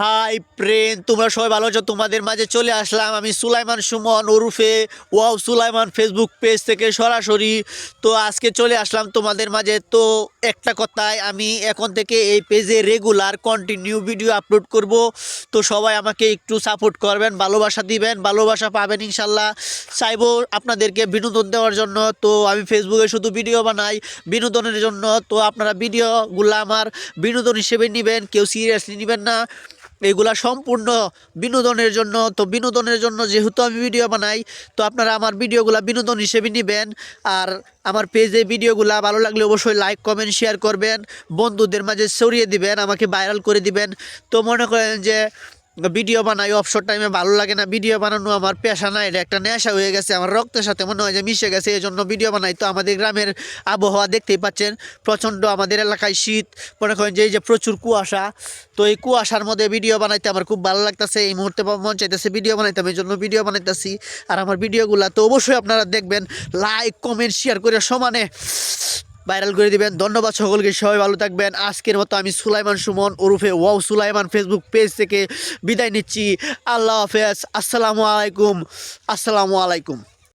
Hi friend, তোমরা সবাই ভালো আছো? তোমাদের মাঝে চলে আসলাম আমি সুলাইমান সুমন ওরফে ওয়াও সুলাইমান ফেসবুক পেজ থেকে সরাসরি। তো আজকে চলে আসলাম তোমাদের মাঝে। তো একটা কথায়, আমি এখন থেকে এই পেজে রেগুলার কন্টিনিউ ভিডিও আপলোড করব। তো সবাই আমাকে একটু সাপোর্ট করবেন, ভালোবাসা দিবেন, ভালোবাসা পাবেন ইনশাল্লাহ। চাইবো আপনাদেরকে বিনোদন দেওয়ার জন্য। তো আমি ফেসবুকে শুধু ভিডিও বানাই বিনোদনের জন্য। তো আপনারা ভিডিওগুলো আমার বিনোদন হিসেবে নেবেন, কেউ সিরিয়াসলি নেবেন না। এগুলা সম্পূর্ণ বিনোদনের জন্য। তো বিনোদনের জন্য যেহেতু আমি ভিডিও বানাই, তো আপনারা আমার ভিডিওগুলা বিনোদন হিসেবে নেবেন। আর আমার পেজে ভিডিওগুলা ভালো লাগলে অবশ্যই লাইক কমেন্ট শেয়ার করবেন, বন্ধুদের মাঝে ছড়িয়ে দিবেন, আমাকে ভাইরাল করে দিবেন। তো মনে করেন যে ভিডিও বানাই অবসর টাইমে, ভালো লাগে না, ভিডিও বানানো আমার পেশা না, এটা একটা নেশা হয়ে গেছে, আমার রক্তের সাথে মনে হয় যে মিশে গেছে, এই জন্য ভিডিও বানাই। তো আমাদের গ্রামের আবহাওয়া দেখতেই পাচ্ছেন, প্রচণ্ড আমাদের এলাকায় শীত। মনে করেন যে এই যে প্রচুর কুয়াশা। তো এই কুয়াশার মধ্যে ভিডিও বানাইতে আমার খুব ভালো লাগতেছে, এই মুহূর্তে মন চাইতেছে ভিডিও বানাইতে, আমি এই জন্য ভিডিও বানাইতেছি। আর আমার ভিডিওগুলো তো অবশ্যই আপনারা দেখবেন, লাইক কমেন্ট শেয়ার করে সমানে ভাইরাল করে দিবেন। ধন্যবাদ সকলকে, সবাই ভালো থাকবেন। আজকের মতো আমি সুলাইমান সুমন ওরফে ওয়াও সুলাইমান ফেসবুক পেজ থেকে বিদায় নিচ্ছি। আল্লাহ হাফেজ। আসসালামু আলাইকুম। আসসালামু আলাইকুম।